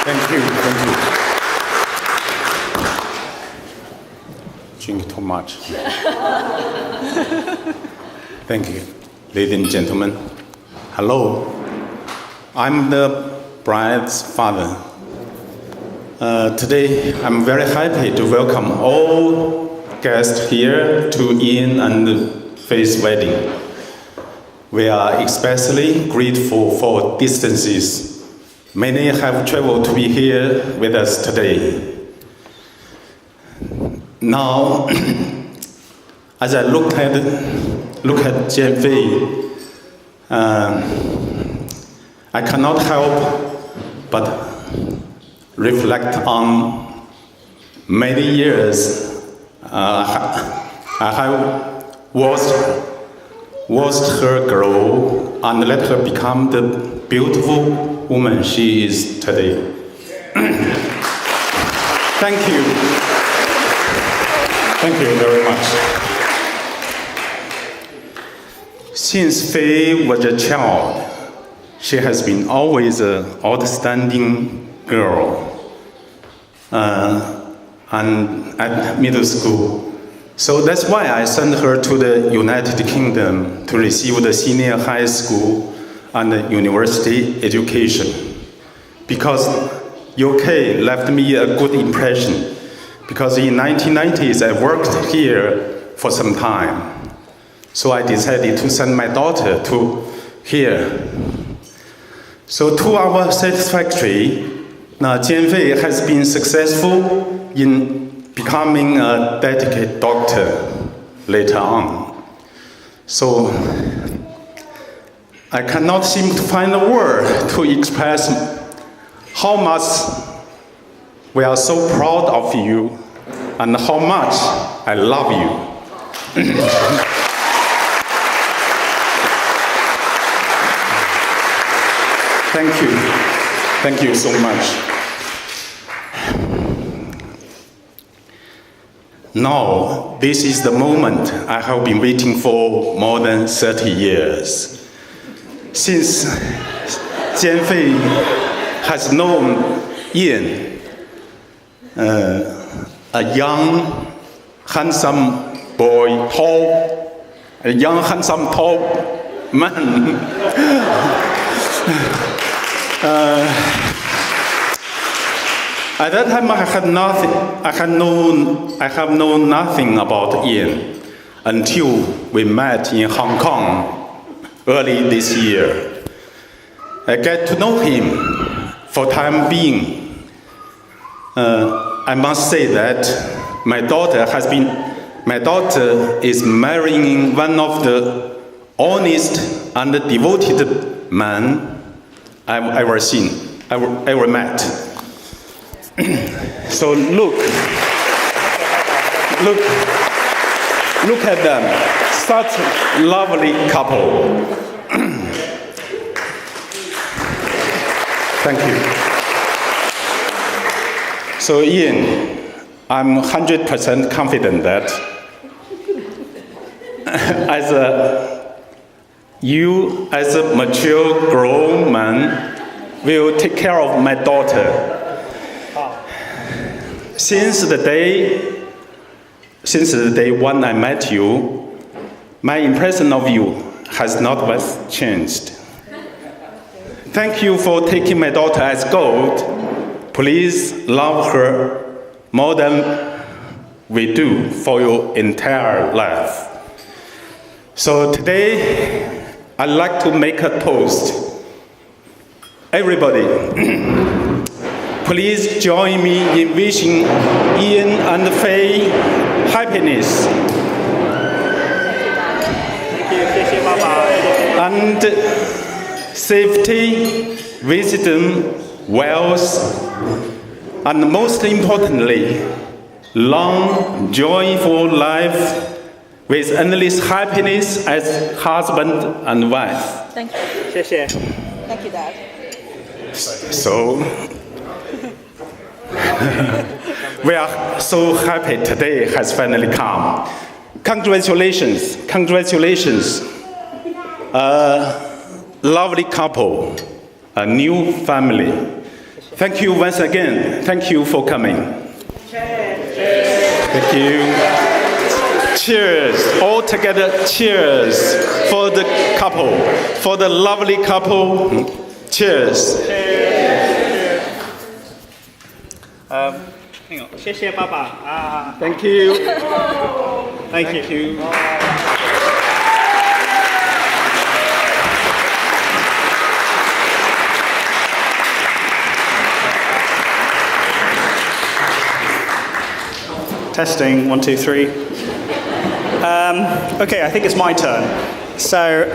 Thank you. Drink too much. Thank you. Ladies and gentlemen, hello. I'm the bride's father. Today, I'm very happy to welcome all guests here to Ian and Faith's wedding. We are especially grateful for distances. Many have traveled to be here with us today. Now, as I look at Jian Fei, I cannot help but reflect on many years I have watched her grow and let her become the beautiful woman she is today. Thank you. Thank you very much. Since Fei was a child, she has been always an outstanding girl. And at middle school. So that's why I sent her to the United Kingdom to receive the senior high school and the university education. Because UK left me a good impression. Because in 1990s, I worked here for some time. So I decided to send my daughter to here. So to our satisfactory, now Jian Fei has been successful in becoming a dedicated doctor later on. So I cannot seem to find a word to express how much we are so proud of you and how much I love you. Thank you. Thank you so much. Now, this is the moment I have been waiting for more than 30 years. Since Jian Fei has known Ian, a young, handsome boy, tall man. At that time, I have known nothing about Ian until we met in Hong Kong early this year. I get to know him for time being. I must say that my daughter is marrying one of the honest and devoted men I've ever met. So look at them, such a lovely couple. Thank you. So Ian, I'm 100% confident that you as a mature grown man will take care of my daughter. Since the day when I met you, my impression of you has not much changed. Thank you for taking my daughter as gold. Please love her more than we do for your entire life. So today, I'd like to make a toast. Everybody, please join me in wishing Ian and Fei happiness and safety, wisdom, wealth, and most importantly, long, joyful life with endless happiness as husband and wife. Thank you. Thank you, Dad. So, we are so happy today has finally come. Congratulations, congratulations. A lovely couple, a new family. Thank you once again. Thank you for coming. Thank you. Cheers. All together, cheers for the couple, for the lovely couple. Cheers. Hang on. 谢谢爸爸. Thank you. Thank you. Testing, 1, 2, 3. Okay, I think it's my turn. So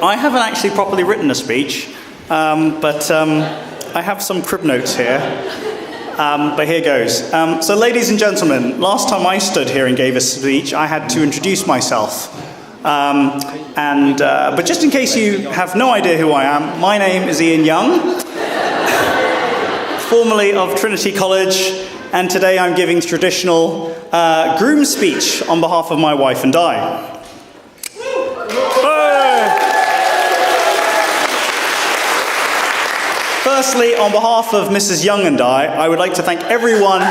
I haven't actually properly written a speech, but I have some crib notes here. But here goes. So ladies and gentlemen, last time I stood here and gave a speech, I had to introduce myself. But just in case you have no idea who I am, my name is Ian Young, formerly of Trinity College, and today I'm giving traditional groom speech on behalf of my wife and I. Firstly, on behalf of Mrs. Young and I would like to thank everyone.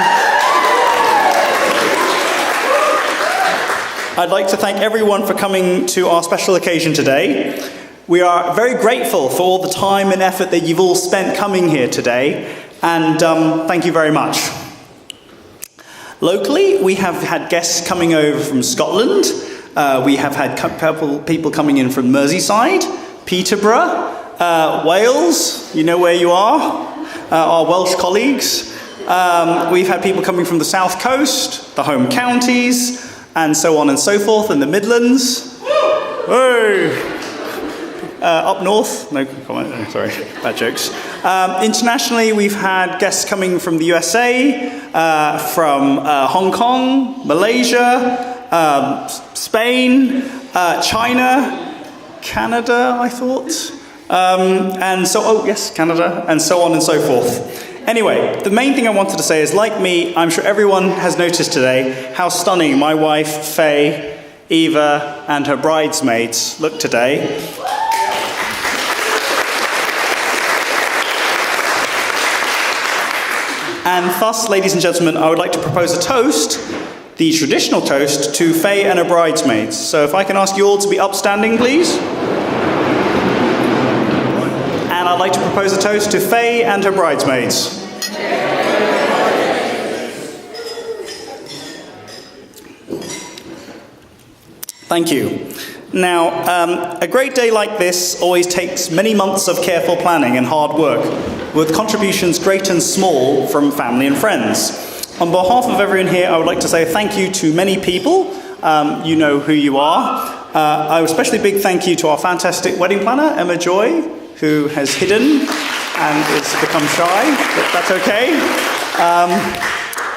I'd like to thank everyone for coming to our special occasion today. We are very grateful for all the time and effort that you've all spent coming here today, and thank you very much. Locally, we have had guests coming over from Scotland. We have had people coming in from Merseyside, Peterborough, Wales, you know where you are, our Welsh colleagues. We've had people coming from the South Coast, the home counties, and so on and so forth, in the Midlands. Hey! Up north, no comment, sorry, bad jokes. Internationally, we've had guests coming from the USA, from Hong Kong, Malaysia, Spain, China, Canada, I thought. Canada, and so on and so forth. Anyway, the main thing I wanted to say is, like me, I'm sure everyone has noticed today how stunning my wife, Faye, Eva, and her bridesmaids look today. And thus, ladies and gentlemen, I would like to propose a toast, the traditional toast, to Faye and her bridesmaids. So if I can ask you all to be upstanding, please. And I'd like to propose a toast to Faye and her bridesmaids. Thank you. Now, a great day like this always takes many months of careful planning and hard work, with contributions great and small from family and friends. On behalf of everyone here, I would like to say thank you to many people. You know who you are. A especially big thank you to our fantastic wedding planner, Emma Joy, who has hidden and has become shy, but that's okay.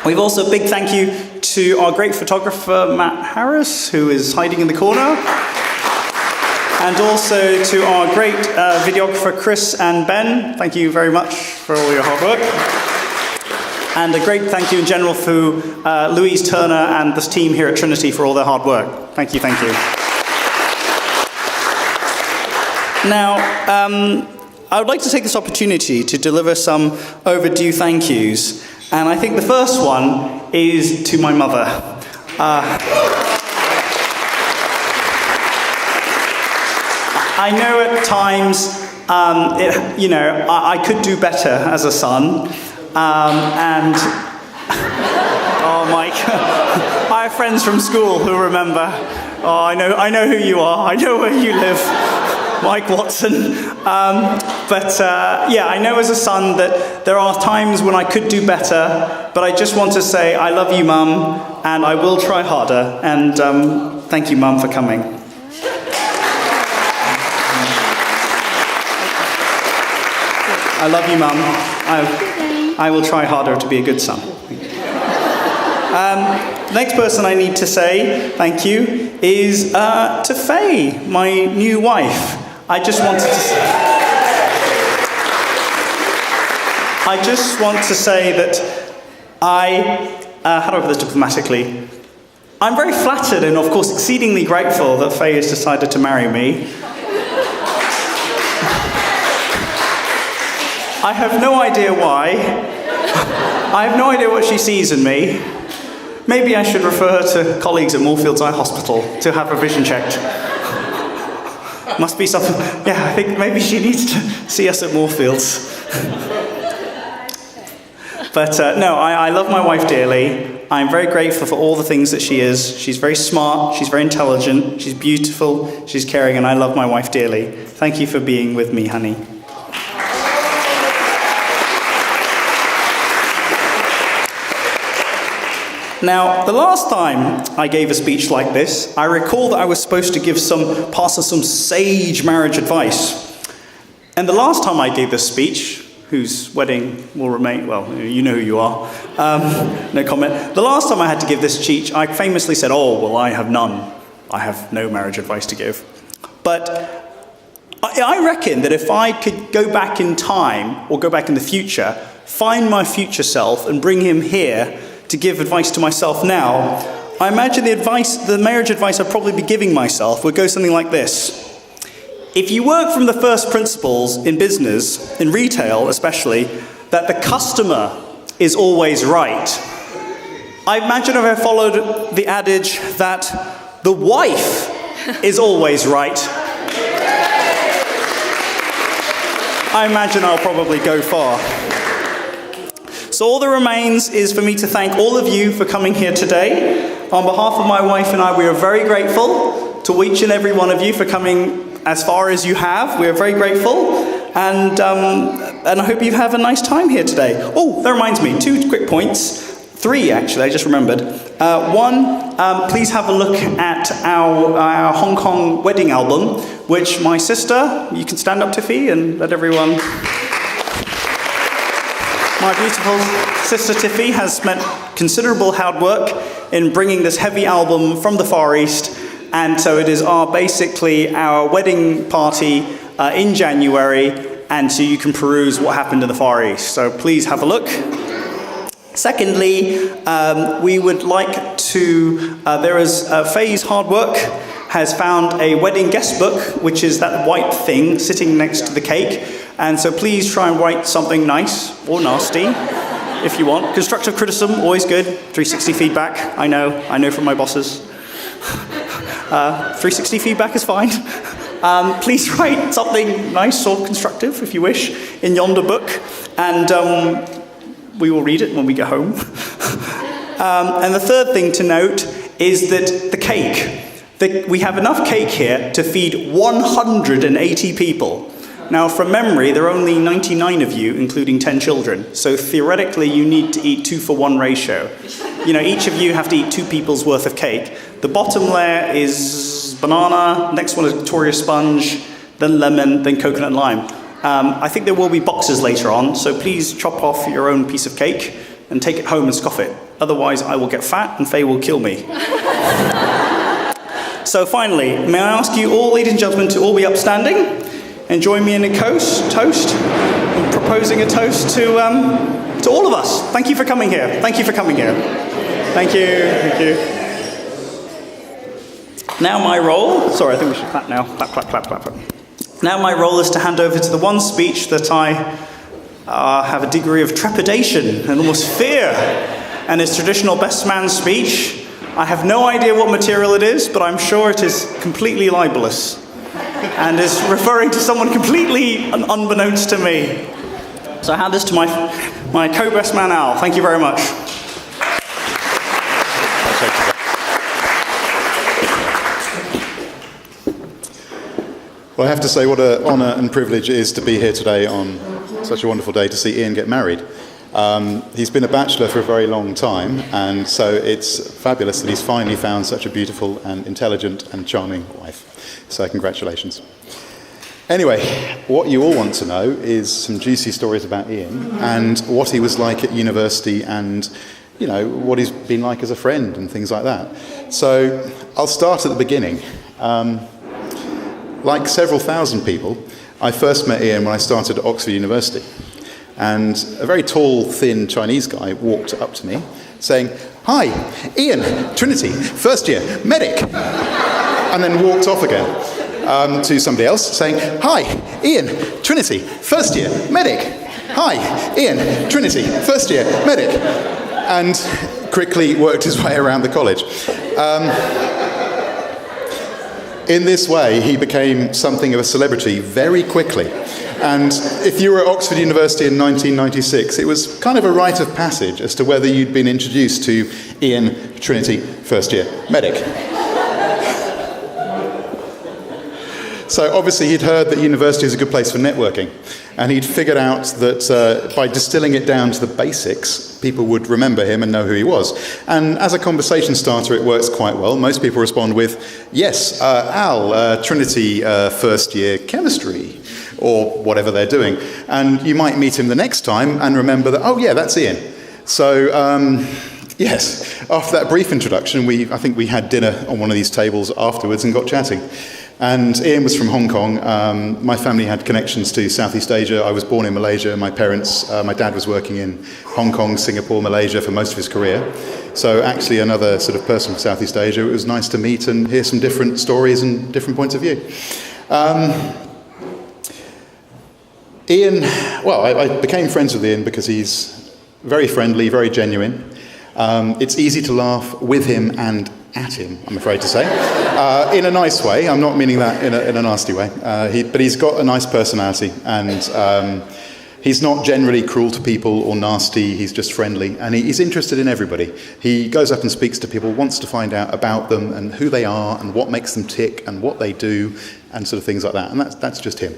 We've also a big thank you to our great photographer, Matt Harris, who is hiding in the corner. And also to our great videographer, Chris and Ben. Thank you very much for all your hard work. And a great thank you in general to Louise Turner and this team here at Trinity for all their hard work. Thank you, thank you. Now, I would like to take this opportunity to deliver some overdue thank yous. And I think the first one is to my mother. I know at times, I could do better as a son. Oh, Mike, I have friends from school who remember. Oh, I know who you are. I know where you live, Mike Watson. I know as a son that there are times when I could do better, but I just want to say I love you, Mum, and I will try harder. And thank you, Mum, for coming. I love you, Mum. I will try harder to be a good son. The next person I need to say thank you is to Faye, my new wife. I just want to say that how do I put this diplomatically? I'm very flattered and, of course, exceedingly grateful that Faye has decided to marry me. I have no idea why. I have no idea what she sees in me. Maybe I should refer her to colleagues at Moorfields Eye Hospital to have her vision checked. Must be something. Yeah, I think maybe she needs to see us at Moorfields. But no, I love my wife dearly. I'm very grateful for all the things that she is. She's very smart, she's very intelligent, she's beautiful, she's caring, and I love my wife dearly. Thank you for being with me, honey. Now, the last time I gave a speech like this, I recall that I was supposed to pass some sage marriage advice. And the last time I gave this speech, whose wedding will remain, well, you know who you are, no comment. The last time I had to give this speech, I famously said, oh, well, I have none. I have no marriage advice to give. But I reckon that if I could go back in time, or go back in the future, find my future self and bring him here to give advice to myself now, I imagine the marriage advice I'd probably be giving myself would go something like this. If you work from the first principles in business, in retail especially, that the customer is always right, I imagine if I followed the adage that the wife is always right, I imagine I'll probably go far. So all that remains is for me to thank all of you for coming here today. On behalf of my wife and I, we are very grateful to each and every one of you for coming as far as you have. We are very grateful, and I hope you have a nice time here today. Oh, that reminds me, 2 quick points. 3, actually, I just remembered. 1, please have a look at our Hong Kong wedding album, which my sister, you can stand up, Tiffy, and let everyone... My beautiful sister Tiffy has spent considerable hard work in bringing this heavy album from the Far East, and so it is basically our wedding party in January, and so you can peruse what happened in the Far East. So please have a look. Secondly, we would like to, Faye's Hard Work has found a wedding guest book, which is that white thing sitting next to the cake. And so please try and write something nice or nasty if you want. Constructive criticism, always good. 360 feedback, I know from my bosses. 360 feedback is fine. Please write something nice or constructive, if you wish, in yonder book. And we will read it when we get home. And the third thing to note is that the cake. We have enough cake here to feed 180 people. Now, from memory, there are only 99 of you, including 10 children. So theoretically, you need to eat 2-for-1 ratio. You know, each of you have to eat 2 people's worth of cake. The bottom layer is banana, next one is Victoria sponge, then lemon, then coconut and lime. I think there will be boxes later on, so please chop off your own piece of cake and take it home and scoff it. Otherwise, I will get fat and Faye will kill me. So finally, may I ask you all, ladies and gentlemen, to all be upstanding and join me in a toast, in proposing a toast to all of us. Thank you for coming here. Thank you for coming here. Thank you. Thank you. Now my role, sorry, I think we should clap now. Clap, clap, clap, clap. Now my role is to hand over to the one speech that I have a degree of trepidation and almost fear, and it's traditional best man speech. I have no idea what material it is, but I'm sure it is completely libelous and is referring to someone completely unbeknownst to me. So I hand this to my co-best man, Al. Thank you very much. Well, I have to say what an honour and privilege it is to be here today on such a wonderful day to see Ian get married. He's been a bachelor for a very long time, and so it's fabulous that he's finally found such a beautiful and intelligent and charming wife. So congratulations. Anyway, what you all want to know is some juicy stories about Ian and what he was like at university and, you know, what he's been like as a friend and things like that. So I'll start at the beginning. Like several thousand people, I first met Ian when I started at Oxford University. And a very tall, thin Chinese guy walked up to me saying, "Hi, Ian, Trinity, first year, medic." And then walked off again to somebody else saying, "Hi, Ian, Trinity, first year, medic." Hi, Ian, Trinity, first year, medic. And quickly worked his way around the college. In this way, he became something of a celebrity very quickly. And if you were at Oxford University in 1996, it was kind of a rite of passage as to whether you'd been introduced to Ian, Trinity, first year, medic. So obviously he'd heard that university is a good place for networking, and he'd figured out that by distilling it down to the basics, people would remember him and know who he was. And as a conversation starter, it works quite well. Most people respond with, yes, Al, Trinity, first year chemistry, or whatever they're doing. And you might meet him the next time and remember that, oh yeah, that's Ian. So yes, after that brief introduction, I think we had dinner on one of these tables afterwards and got chatting. And Ian was from Hong Kong. My family had connections to Southeast Asia. I was born in Malaysia. My dad was working in Hong Kong, Singapore, Malaysia for most of his career. So actually another sort of person from Southeast Asia. It was nice to meet and hear some different stories and different points of view. Ian, well, I became friends with Ian because he's very friendly, very genuine. It's easy to laugh with him and at him, I'm afraid to say, in a nice way. I'm not meaning that in a nasty way. But he's got a nice personality, and he's not generally cruel to people or nasty. He's just friendly, and he's interested in everybody. He goes up and speaks to people, wants to find out about them and who they are and what makes them tick and what they do and sort of things like that. And that's just him.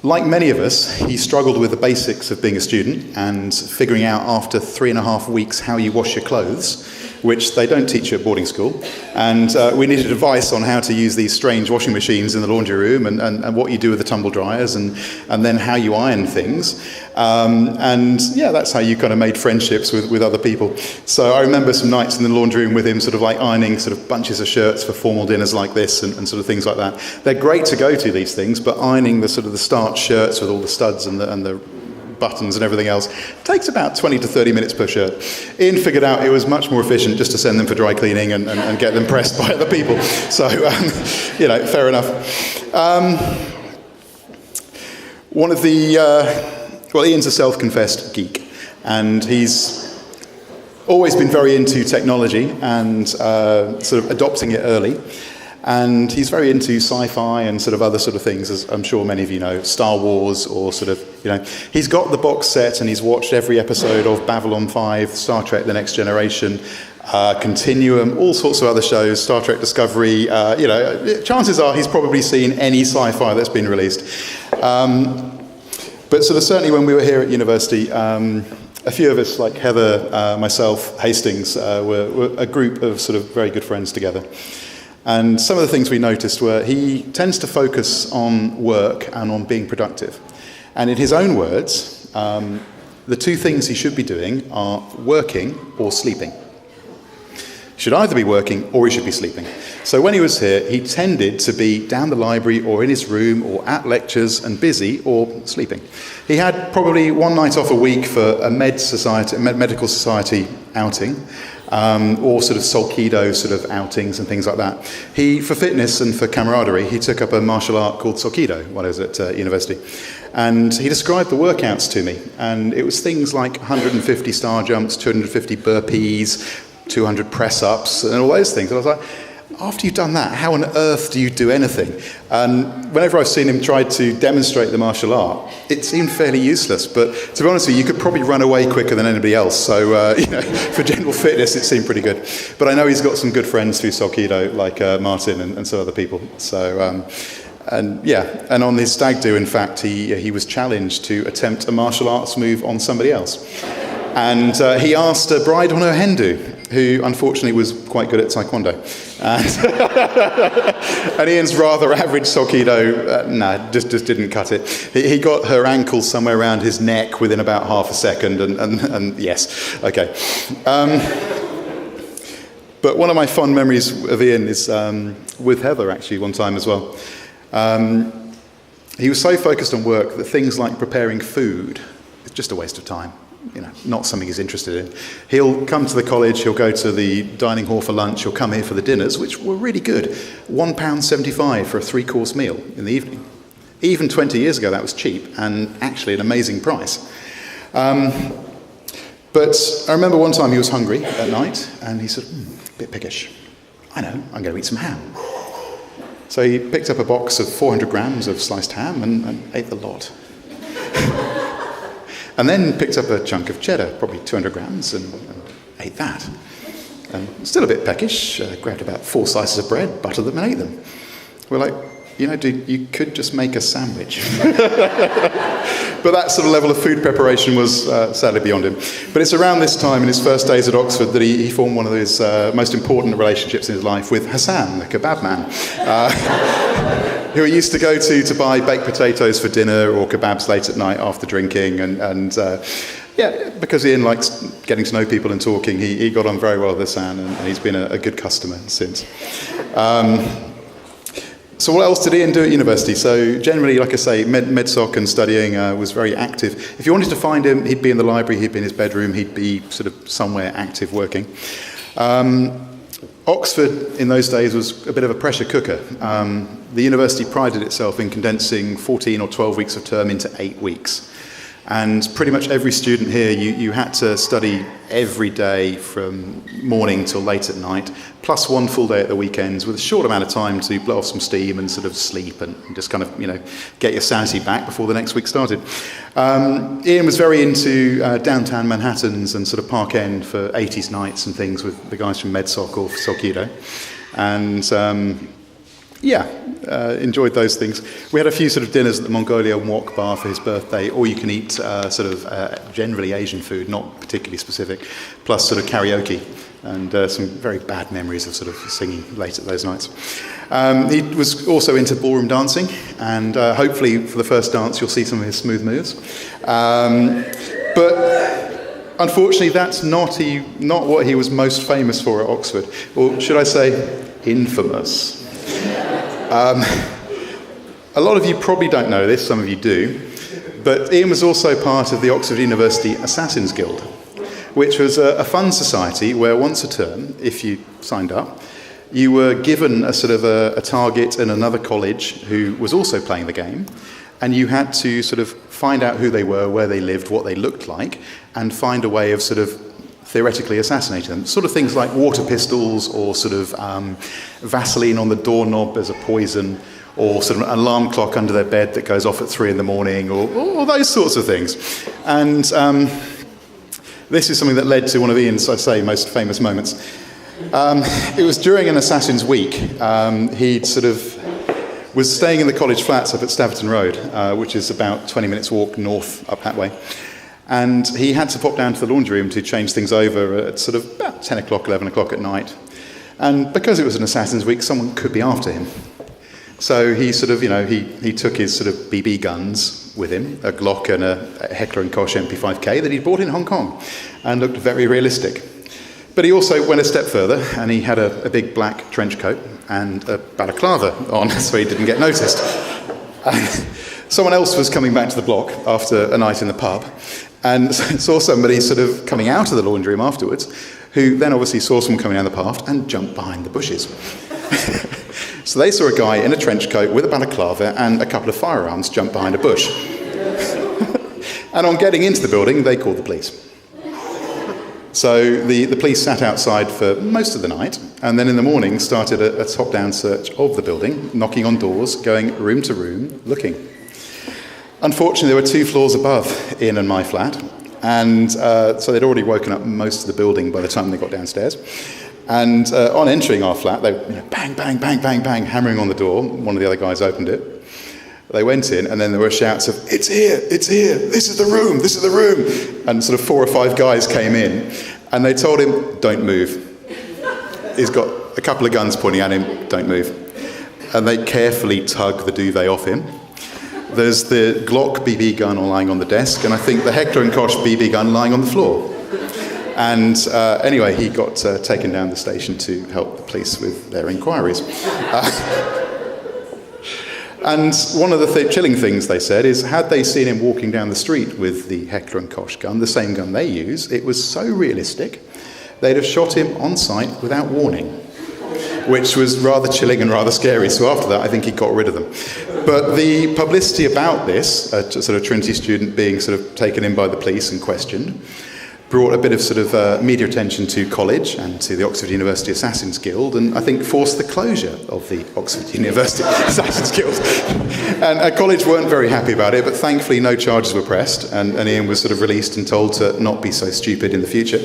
Like many of us, he struggled with the basics of being a student and figuring out after 3.5 weeks how you wash your clothes, which they don't teach you at boarding school. And we needed advice on how to use these strange washing machines in the laundry room and what you do with the tumble dryers and then how you iron things. And yeah, that's how you kind of made friendships with other people. So I remember some nights in the laundry room with him sort of like ironing sort of bunches of shirts for formal dinners like this and sort of things like that. They're great to go to, these things, but ironing the sort of the starched shirts with all the studs and the buttons and everything else takes about 20 to 30 minutes per shirt. Ian figured out it was much more efficient just to send them for dry cleaning and get them pressed by other people. So, you know, fair enough. One of the, well, Ian's a self-confessed geek, and he's always been very into technology and sort of adopting it early. And he's very into sci-fi and sort of other sort of things, as I'm sure many of you know, Star Wars or sort of, you know. He's got the box set and he's watched every episode of Babylon 5, Star Trek The Next Generation, Continuum, all sorts of other shows, Star Trek Discovery. You know, chances are he's probably seen any sci-fi that's been released. But sort of certainly when we were here at university, a few of us, like Heather, myself, Hastings, were a group of sort of very good friends together. And some of the things we noticed were he tends to focus on work and on being productive. And in his own words, the two things he should be doing are working or sleeping. He should either be working or he should be sleeping. So when he was here, he tended to be down the library or in his room or at lectures and busy or sleeping. He had probably one night off a week for a medical society outing. Or sort of Solkido sort of outings and things like that. For fitness and for camaraderie, he took up a martial art called Solkido while I was at university. And he described the workouts to me. And it was things like 150 star jumps, 250 burpees, 200 press-ups, and all those things. And I was like, after you've done that, how on earth do you do anything? And whenever I've seen him try to demonstrate the martial art, it seemed fairly useless. But to be honest with you, you could probably run away quicker than anybody else. So, you know, for general fitness, it seemed pretty good. But I know he's got some good friends through Solkido, like Martin and some other people. So, and yeah, and on his stag do, in fact, he was challenged to attempt a martial arts move on somebody else. And he asked a bride on her hen do, who unfortunately was quite good at taekwondo. And Ian's rather average Solkido, just didn't cut it. He got her ankle somewhere around his neck within about half a second, and yes, okay. But one of my fond memories of Ian is with Heather, actually, one time as well. He was so focused on work that things like preparing food is just a waste of time. You know, not something he's interested in. He'll come to the college, he'll go to the dining hall for lunch, he'll come here for the dinners, which were really good. £1.75 for a 3-course meal in the evening. Even 20 years ago, that was cheap and actually an amazing price. But I remember one time he was hungry at night and he said, a bit pickish. I know, I'm going to eat some ham. So he picked up a box of 400 grams of sliced ham and ate the lot. And then picked up a chunk of cheddar, probably 200 grams, and ate that. Still a bit peckish, grabbed about 4 slices of bread, buttered them and ate them. We're like, dude, you could just make a sandwich. But that sort of level of food preparation was sadly beyond him. But it's around this time, in his first days at Oxford, that he formed one of his most important relationships in his life with Hassan, the kebab man, who he used to go to buy baked potatoes for dinner or kebabs late at night after drinking. Because Ian likes getting to know people and talking, he got on very well with Hassan, and he's been a good customer since. So what else did Ian do at university? So generally, like I say, medsoc and studying, was very active. If you wanted to find him, he'd be in the library, he'd be in his bedroom, he'd be sort of somewhere active working. Oxford in those days was a bit of a pressure cooker. The university prided itself in condensing 14 or 12 weeks of term into 8 weeks. And pretty much every student here, you had to study every day from morning till late at night, plus 1 full day at the weekends, with a short amount of time to blow off some steam and sort of sleep and just kind of, get your sanity back before the next week started. Ian was very into downtown Manhattans and sort of Park End for 80s nights and things with the guys from MedSoc or Sokido. And enjoyed those things. We had a few sort of dinners at the Mongolia Wok bar for his birthday, or you can eat generally Asian food, not particularly specific, plus sort of karaoke, and some very bad memories of sort of singing late at those nights. He was also into ballroom dancing, and hopefully for the first dance you'll see some of his smooth moves. But unfortunately that's not what he was most famous for at Oxford, or should I say infamous. A lot of you probably don't know this, some of you do, but Ian was also part of the Oxford University Assassins Guild, which was a fun society where once a term, if you signed up, you were given a sort of a target in another college who was also playing the game, and you had to sort of find out who they were, where they lived, what they looked like, and find a way of sort of theoretically assassinating them. Sort of things like water pistols, or sort of Vaseline on the doorknob as a poison, or sort of an alarm clock under their bed that goes off at 3 a.m, or those sorts of things. And this is something that led to one of Ian's, I say, most famous moments. It was during an Assassin's Week. He'd sort of was staying in the college flats up at Staverton Road, which is about 20 minutes walk north up that way. And he had to pop down to the laundry room to change things over at sort of about 10 o'clock, 11 o'clock at night. And because it was an Assassin's Week, someone could be after him. So he sort of, he took his sort of BB guns with him, a Glock and a Heckler & Koch MP5K that he'd bought in Hong Kong, and looked very realistic. But he also went a step further, and he had a big black trench coat and a balaclava on, so he didn't get noticed. And someone else was coming back to the block after a night in the pub, and saw somebody sort of coming out of the laundry room afterwards, who then obviously saw someone coming down the path and jumped behind the bushes. So they saw a guy in a trench coat with a balaclava and a couple of firearms jump behind a bush. And on getting into the building, they called the police. So the police sat outside for most of the night, and then in the morning started a top-down search of the building, knocking on doors, going room to room, looking. Unfortunately, there were 2 floors above Ian and my flat, and so they'd already woken up most of the building by the time they got downstairs. And on entering our flat, they bang, bang, bang, bang, bang, hammering on the door. One of the other guys opened it. They went in, and then there were shouts of, it's here, this is the room, this is the room. And sort of 4 or 5 guys came in, and they told him, don't move. He's got a couple of guns pointing at him, don't move. And they carefully tug the duvet off him. There's the Glock BB gun lying on the desk, and I think the Heckler & Koch BB gun lying on the floor. And anyway, he got taken down the station to help the police with their inquiries. And one of the chilling things they said is, had they seen him walking down the street with the Heckler & Koch gun, the same gun they use, it was so realistic, they'd have shot him on sight without warning. which was rather chilling and rather scary. So after that, I think he got rid of them. But the publicity about this, a sort of Trinity student being sort of taken in by the police and questioned, brought a bit of sort of media attention to college and to the Oxford University Assassins Guild, and I think forced the closure of the Oxford University Assassins Guild. And college weren't very happy about it, but thankfully no charges were pressed, and Ian was sort of released and told to not be so stupid in the future.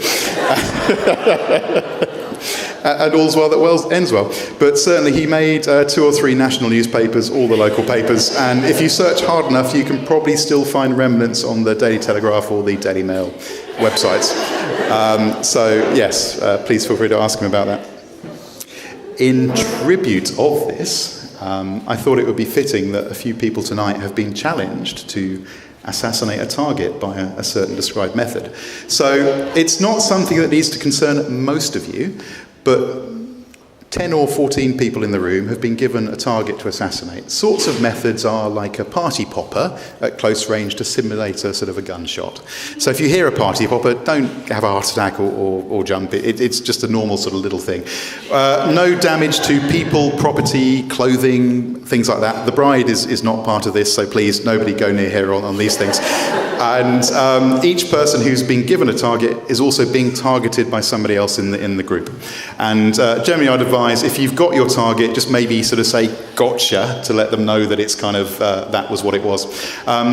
And all's well that ends well. But certainly he made 2 or 3 national newspapers, all the local papers, and if you search hard enough, you can probably still find remnants on the Daily Telegraph or the Daily Mail websites. So yes, please feel free to ask him about that. In tribute of this, I thought it would be fitting that a few people tonight have been challenged to assassinate a target by a certain described method. So it's not something that needs to concern most of you, but 10 or 14 people in the room have been given a target to assassinate. Sorts of methods are like a party popper at close range to simulate a sort of a gunshot. So if you hear a party popper, don't have a heart attack or jump. It's just a normal sort of little thing. No damage to people, property, clothing, things like that. The bride is not part of this, so please, nobody go near her on these things. And each person who's been given a target is also being targeted by somebody else in the group. And generally I'd advise, if you've got your target, just maybe sort of say gotcha to let them know that it's kind of that was what it was.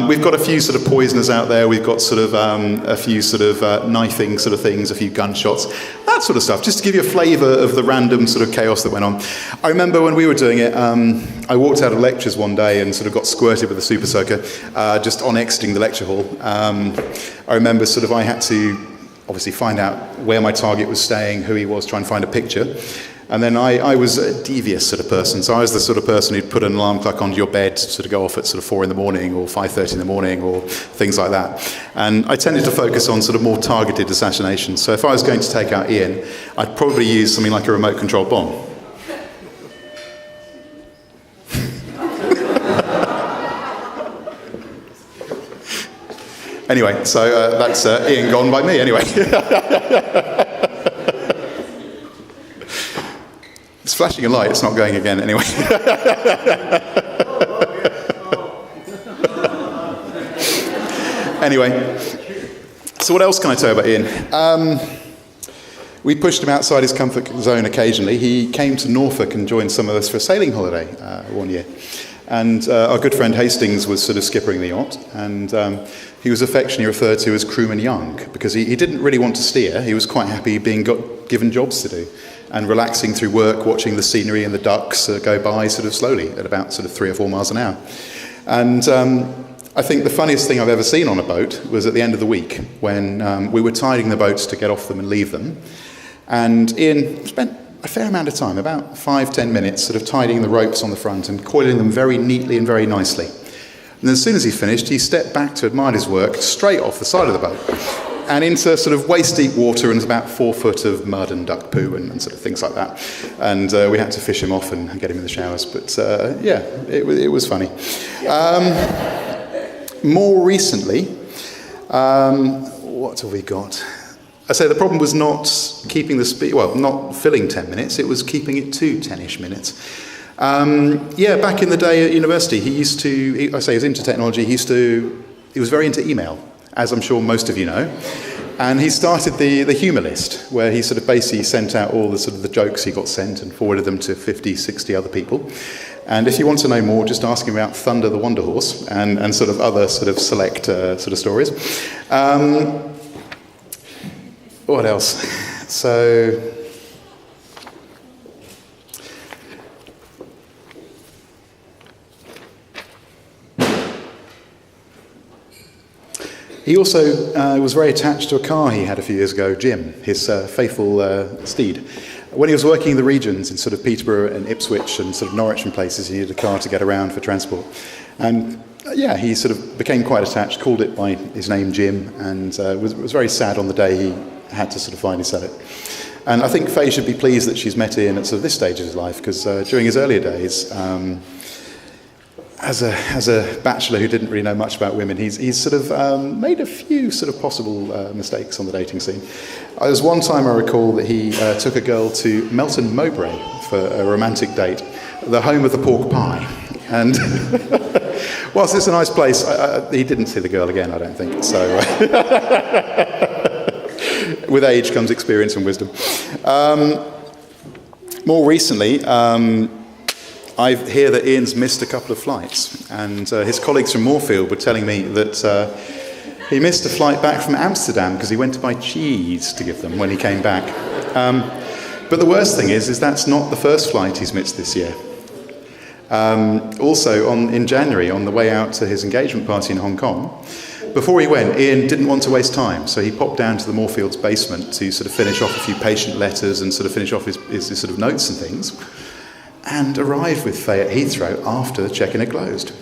We've got a few sort of poisoners out there. We've got sort of a few sort of knifing sort of things, a few gunshots, that sort of stuff, just to give you a flavour of the random sort of chaos that went on. I remember when we were doing it, I walked out of lectures one day and sort of got squirted with a super soaker just on exiting the lecture hall. I remember sort of I had to obviously find out where my target was staying, who he was, try and find a picture. And then I was a devious sort of person, so I was the sort of person who'd put an alarm clock onto your bed to sort of go off at sort of 4 in the morning or 5:30 in the morning or things like that. And I tended to focus on sort of more targeted assassinations. So if I was going to take out Ian, I'd probably use something like a remote control bomb. Anyway, so that's Ian gone by me anyway. It's flashing a light, it's not going again anyway. Anyway, so what else can I tell you about Ian? We pushed him outside his comfort zone occasionally. He came to Norfolk and joined some of us for a sailing holiday one year. And our good friend Hastings was sort of skippering the yacht, and he was affectionately referred to as Crewman Young, because he didn't really want to steer. He was quite happy being given jobs to do, and relaxing through work, watching the scenery and the ducks go by sort of slowly at about sort of 3 or 4 miles an hour. And I think the funniest thing I've ever seen on a boat was at the end of the week, when we were tidying the boats to get off them and leave them. And Ian spent a fair amount of time, about 5-10 minutes, sort of tidying the ropes on the front and coiling them very neatly and very nicely. And as soon as he finished, he stepped back to admire his work straight off the side of the boat and into sort of waist-deep water and about 4 foot of mud and duck poo and sort of things like that. And we had to fish him off and get him in the showers. But yeah, it was funny. More recently, what have we got? I say the problem was not keeping the speed, well, not filling 10 minutes, it was keeping it to 10-ish minutes. Yeah, back in the day at university, he was into technology, he was very into email, as I'm sure most of you know. And he started the humour list, where he sort of basically sent out all the sort of the jokes he got sent and forwarded them to 50, 60 other people. And if you want to know more, just ask him about Thunder the Wonder Horse and sort of other sort of select sort of stories. What else? So, he also was very attached to a car he had a few years ago, Jim, his faithful steed. When he was working in the regions in sort of Peterborough and Ipswich and sort of Norwich and places, he needed a car to get around for transport. And yeah, he sort of became quite attached, called it by his name Jim, and was very sad on the day he had to sort of finally sell it. And I think Faye should be pleased that she's met Ian at sort of this stage of his life, because during his earlier days, as a bachelor who didn't really know much about women, he's sort of made a few sort of possible mistakes on the dating scene. There was one time I recall that he took a girl to Melton Mowbray for a romantic date, the home of the pork pie. And whilst it's a nice place, he didn't see the girl again, I don't think. So with age comes experience and wisdom. More recently, I hear that Ian's missed a couple of flights, and his colleagues from Moorfield were telling me that he missed a flight back from Amsterdam because he went to buy cheese to give them when he came back. But the worst thing is that's not the first flight he's missed this year. Also, in January, on the way out to his engagement party in Hong Kong, before he went, Ian didn't want to waste time, so he popped down to the Moorfields basement to sort of finish off a few patient letters and sort of finish off his sort of notes and things, and arrived with Faye at Heathrow after the check-in had closed.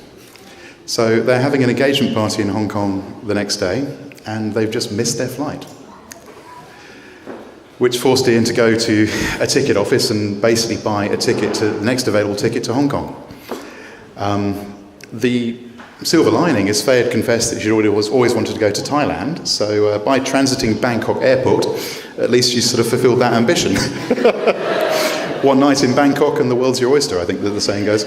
So they're having an engagement party in Hong Kong the next day, and they've just missed their flight, which forced Ian to go to a ticket office and basically buy a ticket to the next available ticket to Hong Kong. The silver lining is Faye had confessed that she always wanted to go to Thailand, so by transiting Bangkok airport, at least she sort of fulfilled that ambition. One night in Bangkok and the world's your oyster, I think that the saying goes.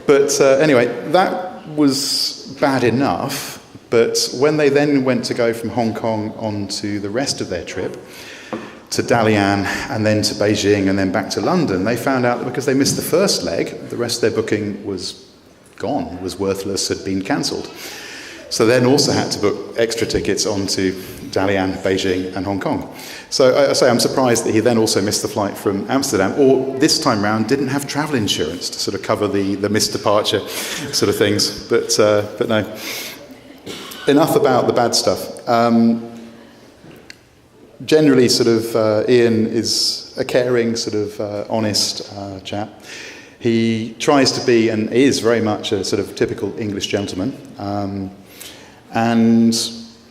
But anyway, that was bad enough, but when they then went to go from Hong Kong on to the rest of their trip, to Dalian and then to Beijing and then back to London, they found out that because they missed the first leg, the rest of their booking was gone, was worthless, had been cancelled. So then also had to book extra tickets onto Dalian, Beijing and Hong Kong. So I say I'm surprised that he then also missed the flight from Amsterdam, or this time round didn't have travel insurance to sort of cover the missed departure sort of things. But no. Enough about the bad stuff. Generally, sort of, Ian is a caring, sort of honest chap. He tries to be and is very much a sort of typical English gentleman. And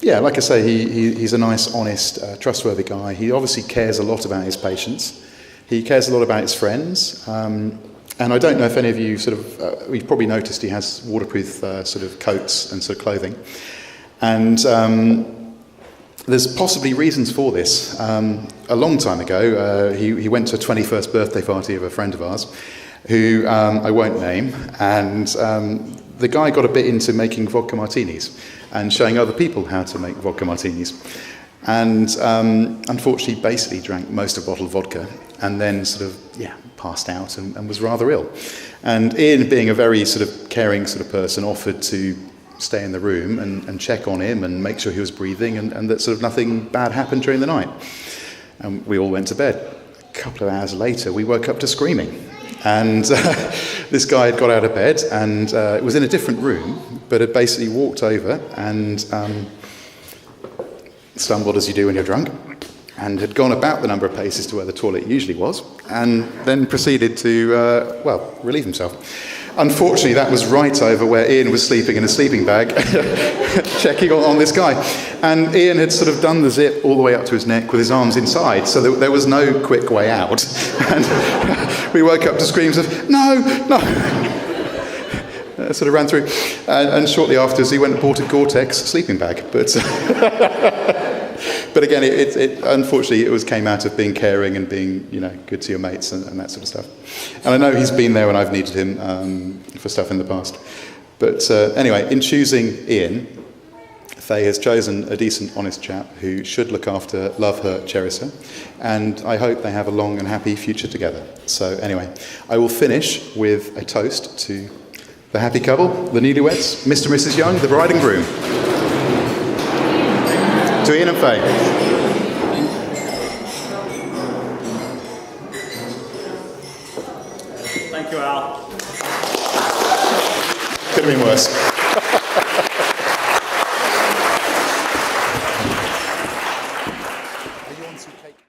yeah, like I say, he's a nice, honest, trustworthy guy. He obviously cares a lot about his patients. He cares a lot about his friends. And I don't know if any of you sort of, you've probably noticed he has waterproof sort of coats and sort of clothing. And there's possibly reasons for this. A long time ago, he went to a 21st birthday party of a friend of ours, who I won't name, and the guy got a bit into making vodka martinis and showing other people how to make vodka martinis. And unfortunately, basically drank most of a bottle of vodka and then sort of, passed out and was rather ill. And Ian, being a very sort of caring sort of person, offered to stay in the room and check on him and make sure he was breathing and that sort of nothing bad happened during the night. And we all went to bed. A couple of hours later, we woke up to screaming. And this guy had got out of bed and it was in a different room, but had basically walked over and stumbled as you do when you're drunk, and had gone about the number of paces to where the toilet usually was, and then proceeded to, relieve himself. Unfortunately, that was right over where Ian was sleeping in a sleeping bag, checking on this guy. And Ian had sort of done the zip all the way up to his neck with his arms inside, so there was no quick way out. And we woke up to screams of, no! Sort of ran through. And shortly afterwards, he went and bought a Gore-Tex sleeping bag. But again, unfortunately, it came out of being caring and being, good to your mates and that sort of stuff. And I know he's been there when I've needed him for stuff in the past. But anyway, in choosing Ian, Faye has chosen a decent, honest chap who should look after, love her, cherish her, and I hope they have a long and happy future together. So anyway, I will finish with a toast to the happy couple, the newlyweds, Mr. and Mrs. Young, the bride and groom. To Ian and Faye. Thank you, Al. Could have been worse.